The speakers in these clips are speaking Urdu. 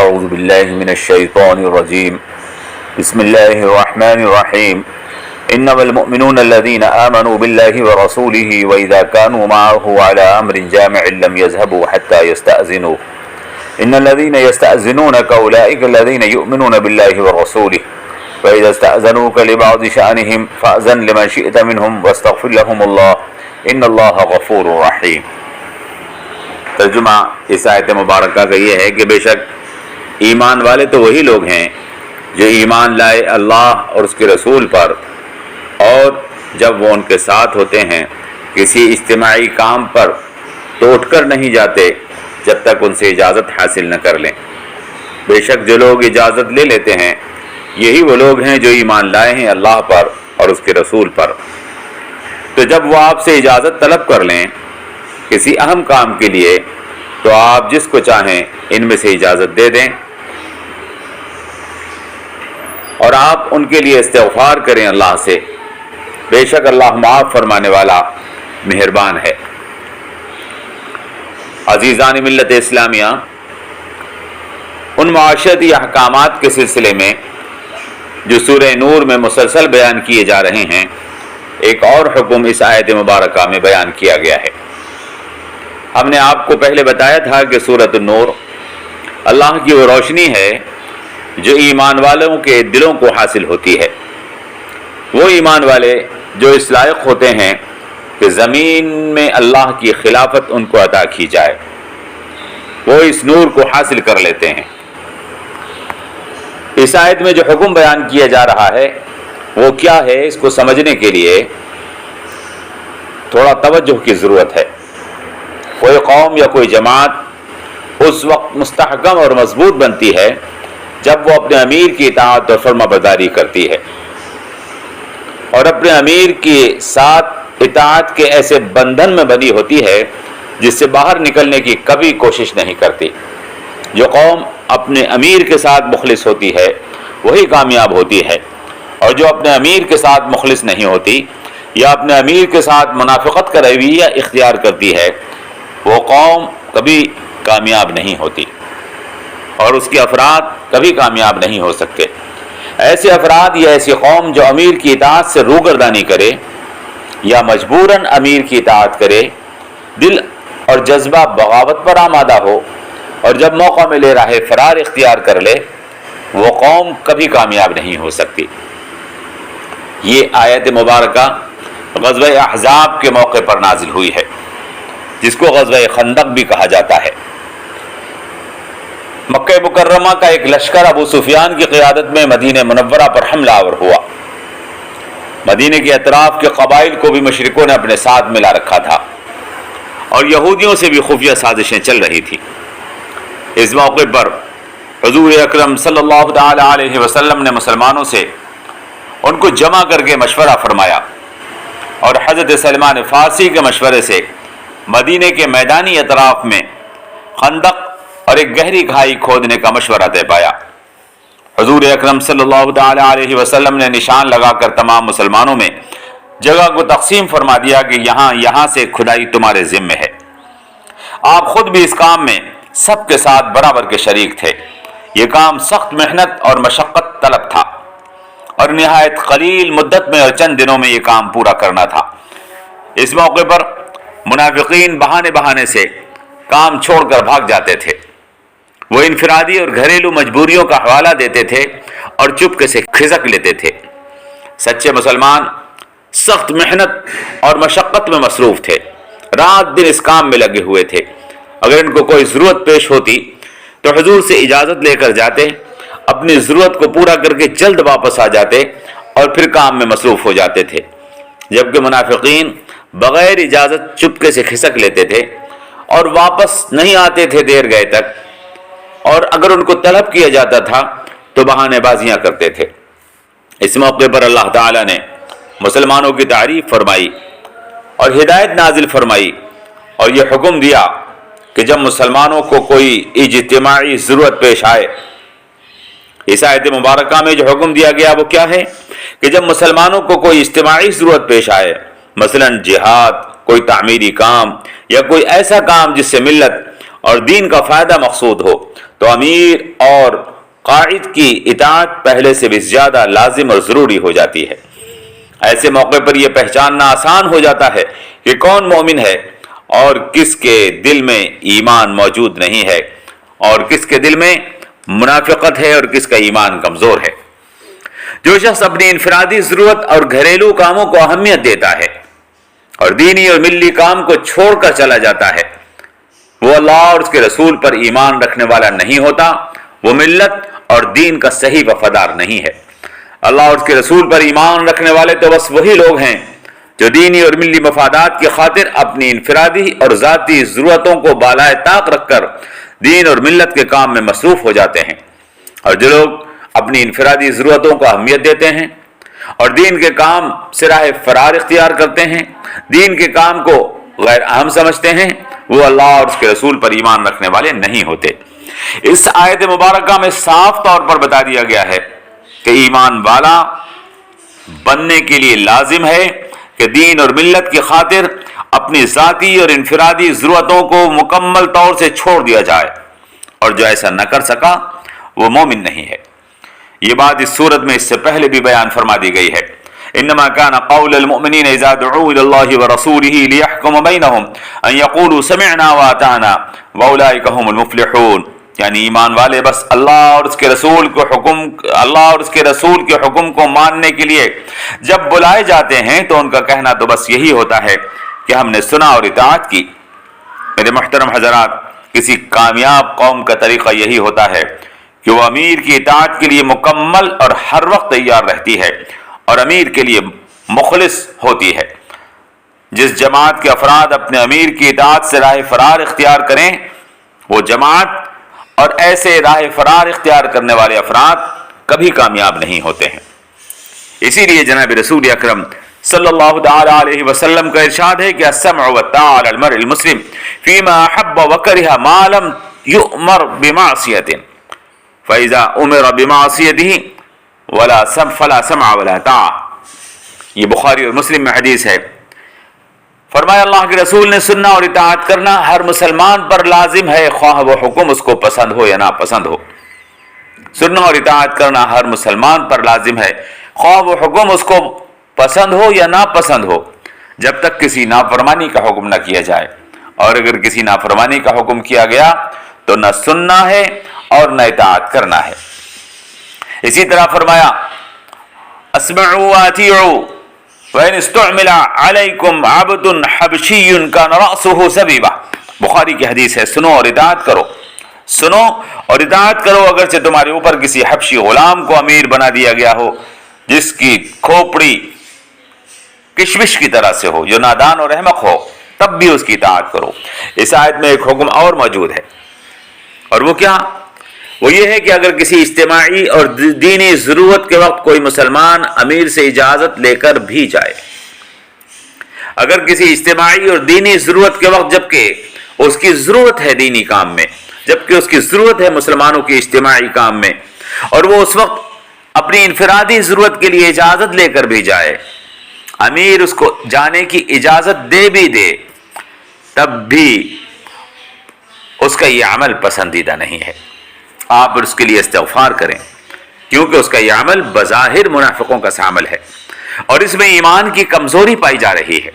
أعوذ بالله من الشيطان الرجيم بسم الله الرحمن الرحيم إنما المؤمنون الذين آمنوا بالله ورسوله وإذا كانوا معه على أمر جامع لم يذهبوا حتى يستأذنوه إن الذين يستأذنونك أولئك الذين يؤمنون بالله ورسوله وإذا استأذنوك لبعض شأنهم فأذن لمن شئت منهم واستغفر لهم الله إن الله غفور رحيم۔ ترجمہ اس آیت مبارکہ کا یہ ہے کہ بے شک ایمان والے تو وہی لوگ ہیں جو ایمان لائے اللہ اور اس کے رسول پر، اور جب وہ ان کے ساتھ ہوتے ہیں کسی اجتماعی کام پر تو اٹھ کر نہیں جاتے جب تک ان سے اجازت حاصل نہ کر لیں۔ بے شک جو لوگ اجازت لے لیتے ہیں یہی وہ لوگ ہیں جو ایمان لائے ہیں اللہ پر اور اس کے رسول پر۔ تو جب وہ آپ سے اجازت طلب کر لیں کسی اہم کام کے لیے تو آپ جس کو چاہیں ان میں سے اجازت دے دیں اور آپ ان کے لیے استغفار کریں اللہ سے، بے شک اللہ معاف فرمانے والا مہربان ہے۔ عزیزان ملت اسلامیہ، ان معاشرتی احکامات کے سلسلے میں جو سورہ نور میں مسلسل بیان کیے جا رہے ہیں، ایک اور حکم اس آیت مبارکہ میں بیان کیا گیا ہے۔ ہم نے آپ کو پہلے بتایا تھا کہ سورۃ النور اللہ کی وہ روشنی ہے جو ایمان والوں کے دلوں کو حاصل ہوتی ہے۔ وہ ایمان والے جو اس لائق ہوتے ہیں کہ زمین میں اللہ کی خلافت ان کو عطا کی جائے، وہ اس نور کو حاصل کر لیتے ہیں۔ اس آیت میں جو حکم بیان کیا جا رہا ہے وہ کیا ہے، اس کو سمجھنے کے لیے تھوڑا توجہ کی ضرورت ہے۔ کوئی قوم یا کوئی جماعت اس وقت مستحکم اور مضبوط بنتی ہے جب وہ اپنے امیر کی اطاعت اور فرما برداری کرتی ہے، اور اپنے امیر کے ساتھ اطاعت کے ایسے بندھن میں بندھی ہوتی ہے جس سے باہر نکلنے کی کبھی کوشش نہیں کرتی۔ جو قوم اپنے امیر کے ساتھ مخلص ہوتی ہے وہی کامیاب ہوتی ہے، اور جو اپنے امیر کے ساتھ مخلص نہیں ہوتی یا اپنے امیر کے ساتھ منافقت کا رویہ اختیار کرتی ہے وہ قوم کبھی کامیاب نہیں ہوتی، اور اس کے افراد کبھی کامیاب نہیں ہو سکتے۔ ایسے افراد یا ایسی قوم جو امیر کی اطاعت سے روگردانی کرے یا مجبوراً امیر کی اطاعت کرے، دل اور جذبہ بغاوت پر آمادہ ہو اور جب موقع ملے راہ فرار اختیار کر لے، وہ قوم کبھی کامیاب نہیں ہو سکتی۔ یہ آیت مبارکہ غزوہ احزاب کے موقع پر نازل ہوئی ہے، جس کو غزوہ خندق بھی کہا جاتا ہے۔ مکہ مکرمہ کا ایک لشکر ابو سفیان کی قیادت میں مدینہ منورہ پر حملہ آور ہوا۔ مدینہ کے اطراف کے قبائل کو بھی مشرکوں نے اپنے ساتھ ملا رکھا تھا، اور یہودیوں سے بھی خفیہ سازشیں چل رہی تھی۔ اس موقع پر حضور اکرم صلی اللہ تعالی علیہ وسلم نے مسلمانوں سے ان کو جمع کر کے مشورہ فرمایا، اور حضرت سلمان فارسی کے مشورے سے مدینہ کے میدانی اطراف میں خندق اور ایک گہری کھائی کھودنے کا مشورہ طے پایا۔ حضور اکرم صلی اللہ تعالی علیہ وسلم نے نشان لگا کر تمام مسلمانوں میں جگہ کو تقسیم فرما دیا کہ یہاں سے کھدائی تمہارے ذمہ ہے۔ آپ خود بھی اس کام میں سب کے ساتھ برابر کے شریک تھے۔ یہ کام سخت محنت اور مشقت طلب تھا، اور نہایت قلیل مدت میں اور چند دنوں میں یہ کام پورا کرنا تھا۔ اس موقع پر منافقین بہانے سے کام چھوڑ کر بھاگ جاتے تھے۔ وہ انفرادی اور گھریلو مجبوریوں کا حوالہ دیتے تھے اور چپکے سے کھسک لیتے تھے۔ سچے مسلمان سخت محنت اور مشقت میں مصروف تھے، رات دن اس کام میں لگے ہوئے تھے۔ اگر ان کو کوئی ضرورت پیش ہوتی تو حضور سے اجازت لے کر جاتے، اپنی ضرورت کو پورا کر کے جلد واپس آ جاتے اور پھر کام میں مصروف ہو جاتے تھے، جبکہ منافقین بغیر اجازت چپکے سے کھسک لیتے تھے اور واپس نہیں آتے تھے دیر گئے تک، اور اگر ان کو طلب کیا جاتا تھا تو بہانے بازیاں کرتے تھے۔ اس موقع پر اللہ تعالیٰ نے مسلمانوں کی تعریف فرمائی اور ہدایت نازل فرمائی، اور یہ حکم دیا کہ جب مسلمانوں کو کوئی اجتماعی ضرورت پیش آئے، اس آیت مبارکہ میں جو حکم دیا گیا وہ کیا ہے کہ جب مسلمانوں کو کوئی اجتماعی ضرورت پیش آئے، مثلا جہاد، کوئی تعمیری کام یا کوئی ایسا کام جس سے ملت اور دین کا فائدہ مقصود ہو تو امیر اور قائد کی اطاعت پہلے سے بھی زیادہ لازم اور ضروری ہو جاتی ہے۔ ایسے موقع پر یہ پہچاننا آسان ہو جاتا ہے کہ کون مومن ہے اور کس کے دل میں ایمان موجود نہیں ہے، اور کس کے دل میں منافقت ہے اور کس کا ایمان کمزور ہے۔ جو شخص اپنی انفرادی ضرورت اور گھریلو کاموں کو اہمیت دیتا ہے اور دینی اور ملی کام کو چھوڑ کر چلا جاتا ہے، وہ اللہ اور اس کے رسول پر ایمان رکھنے والا نہیں ہوتا، وہ ملت اور دین کا صحیح وفادار نہیں ہے۔ اللہ اور اس کے رسول پر ایمان رکھنے والے تو بس وہی لوگ ہیں جو دینی اور ملی مفادات کی خاطر اپنی انفرادی اور ذاتی ضرورتوں کو بالائے طاق رکھ کر دین اور ملت کے کام میں مصروف ہو جاتے ہیں، اور جو لوگ اپنی انفرادی ضرورتوں کو اہمیت دیتے ہیں اور دین کے کام سے راہ فرار اختیار کرتے ہیں، دین کے کام کو غیر اہم سمجھتے ہیں، وہ اللہ اور اس کے رسول پر ایمان رکھنے والے نہیں ہوتے۔ اس آیت مبارکہ میں صاف طور پر بتا دیا گیا ہے کہ ایمان والا بننے کے لیے لازم ہے کہ دین اور ملت کی خاطر اپنی ذاتی اور انفرادی ضرورتوں کو مکمل طور سے چھوڑ دیا جائے، اور جو ایسا نہ کر سکا وہ مومن نہیں ہے۔ یہ بات اس صورت میں اس سے پہلے بھی بیان فرما دی گئی ہے۔ انما كان قول المؤمنين اذا دعوا الى الله ورسوله ليحكم بينهم ان يقولوا سمعنا واطعنا واولئك هم المفلحون، یعنی ایمان والے بس اللہ اور اس کے رسول کے حکم کو ماننے کے لیے جب بلائے جاتے ہیں تو ان کا کہنا تو بس یہی ہوتا ہے کہ ہم نے سنا اور اطاعت کی۔ میرے محترم حضرات، کسی کامیاب قوم کا طریقہ یہی ہوتا ہے کہ وہ امیر کی اطاعت کے لیے مکمل اور ہر وقت تیار رہتی ہے اور امیر کے لیے مخلص ہوتی ہے۔ جس جماعت کے افراد اپنے امیر کی اطاعت سے راہ فرار اختیار کریں، وہ جماعت اور ایسے راہ فرار اختیار کرنے والے افراد کبھی کامیاب نہیں ہوتے ہیں۔ اسی لیے جناب رسول اکرم صلی اللہ تعالی علیہ وسلم کا ارشاد ہے کہ السمع والطاعة على المرء المسلم فيما أحب وكره ما لم يؤمر بمعصية فإذا أمر بمعصيته فلا سمع ولا طاعة۔ یہ بخاری اور مسلم میں حدیث ہے۔ فرمایا اللہ کے رسول نے سننا اور اطاعت کرنا ہر مسلمان پر لازم ہے، خواہ وہ حکم اس کو پسند ہو یا ناپسند ہو۔ سننا اور اطاعت کرنا ہر مسلمان پر لازم ہے، خواہ وہ حکم اس کو پسند ہو یا ناپسند ہو، جب تک کسی نافرمانی کا حکم نہ کیا جائے، اور اگر کسی نافرمانی کا حکم کیا گیا تو نہ سننا ہے اور نہ اطاعت کرنا ہے۔ اسی طرح فرمایا اسمعوا واطیعوا وَإِنِ اسْتُعْمِلَ عَلَيْكُمْ عَبْدٌ حَبْشِيٌّ كَانَ رَأْسُهُ زَبِيبًا۔ بخاری کی حدیث ہے، سنو اور اطاعت کرو، سنو اور اطاعت کرو اگرچہ تمہارے اوپر کسی حبشی غلام کو امیر بنا دیا گیا ہو جس کی کھوپڑی کشمش کی طرح سے ہو، جو نادان اور احمق ہو، تب بھی اس کی اطاعت کرو۔ اس آیت میں ایک حکم اور موجود ہے، اور وہ کیا؟ وہ یہ ہے کہ اگر کسی اجتماعی اور دینی ضرورت کے وقت کوئی مسلمان امیر سے اجازت لے کر بھی جائے، اگر کسی اجتماعی اور دینی ضرورت کے وقت جبکہ اس کی ضرورت ہے دینی کام میں، جبکہ اس کی ضرورت ہے مسلمانوں کی اجتماعی کام میں، اور وہ اس وقت اپنی انفرادی ضرورت کے لیے اجازت لے کر بھی جائے، امیر اس کو جانے کی اجازت دے بھی دے، تب بھی اس کا یہ عمل پسندیدہ نہیں ہے۔ آپ اس کے لیے استغفار کریں، کیونکہ اس کا یہ عمل بظاہر منافقوں کا سا عمل ہے، اور اس میں ایمان کی کمزوری پائی جا رہی ہے۔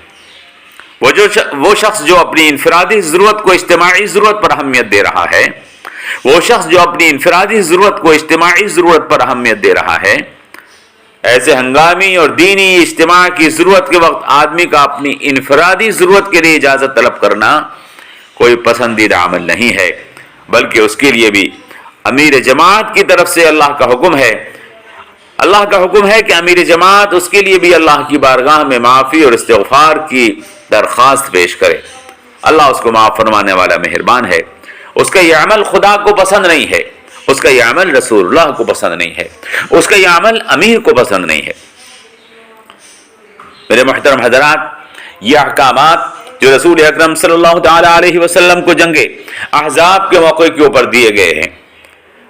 وہ شخص جو اپنی انفرادی ضرورت کو اجتماعی ضرورت پر اہمیت دے رہا ہے، وہ شخص جو اپنی انفرادی ضرورت کو اجتماعی ضرورت پر اہمیت دے رہا ہے، ایسے ہنگامی اور دینی اجتماع کی ضرورت کے وقت آدمی کا اپنی انفرادی ضرورت کے لیے اجازت طلب کرنا کوئی پسندیدہ عمل نہیں ہے، بلکہ اس کے لیے بھی امیر جماعت کی طرف سے اللہ کا حکم ہے، اللہ کا حکم ہے کہ امیر جماعت اس کے لیے بھی اللہ کی بارگاہ میں معافی اور استغفار کی درخواست پیش کرے۔ اللہ اس کو معاف فرمانے والا مہربان ہے۔ اس کا یہ عمل خدا کو پسند نہیں ہے، اس کا یہ عمل رسول اللہ کو پسند نہیں ہے، اس کا یہ عمل امیر کو پسند نہیں ہے۔ میرے محترم حضرات، یہ احکامات جو رسول اکرم صلی اللہ تعالی علیہ وسلم کو جنگ احزاب کے موقع کے اوپر دیے گئے ہیں،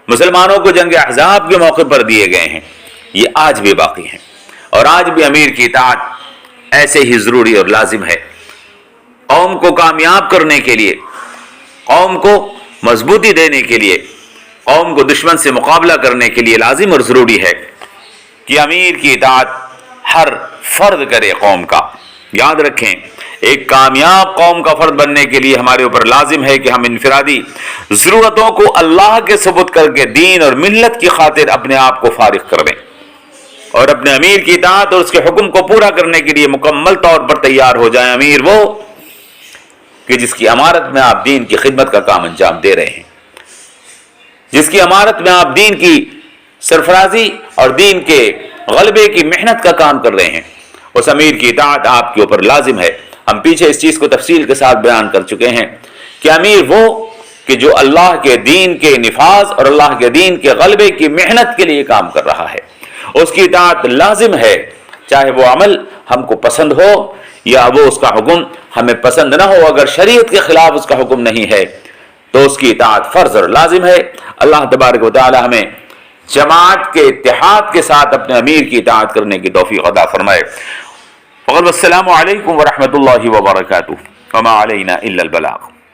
مسلمانوں کو جنگ احزاب کے موقع پر دیے گئے ہیں، یہ آج بھی باقی ہیں، اور آج بھی امیر کی اطاعت ایسے ہی ضروری اور لازم ہے۔ قوم کو کامیاب کرنے کے لیے قوم کو مضبوطی دینے کے لیے، قوم کو دشمن سے مقابلہ کرنے کے لیے لازم اور ضروری ہے کہ امیر کی اطاعت ہر فرد کرے قوم کا۔ یاد رکھیں، ایک کامیاب قوم کا فرد بننے کے لیے ہمارے اوپر لازم ہے کہ ہم انفرادی ضرورتوں کو اللہ کے سپرد کر کے دین اور ملت کی خاطر اپنے آپ کو فارغ کر دیں، اور اپنے امیر کی اطاعت اور اس کے حکم کو پورا کرنے کے لیے مکمل طور پر تیار ہو جائیں۔ امیر وہ کہ جس کی امارت میں آپ دین کی خدمت کا کام انجام دے رہے ہیں، جس کی امارت میں آپ دین کی سرفرازی اور دین کے غلبے کی محنت کا کام کر رہے ہیں، اس امیر کی اطاعت آپ کے اوپر لازم ہے۔ ہم پیچھے اس چیز کو تفصیل کے ساتھ بیان کر چکے ہیں کہ امیر وہ کہ جو اللہ کے دین کے نفاذ اور اللہ کے دین کے غلبے کی محنت کے لیے کام کر رہا ہے، اس کی اطاعت لازم ہے، چاہے وہ عمل ہم کو پسند ہو یا وہ اس کا حکم ہمیں پسند نہ ہو۔ اگر شریعت کے خلاف اس کا حکم نہیں ہے تو اس کی اطاعت فرض اور لازم ہے۔ اللہ تبارک و تعالی ہمیں جماعت کے اتحاد کے ساتھ اپنے امیر کی اطاعت کرنے کی توفیق عطا فرمائے۔ والسلام علیکم ورحمۃ اللہ وبرکاتہ، وما علینا الا البلاغ۔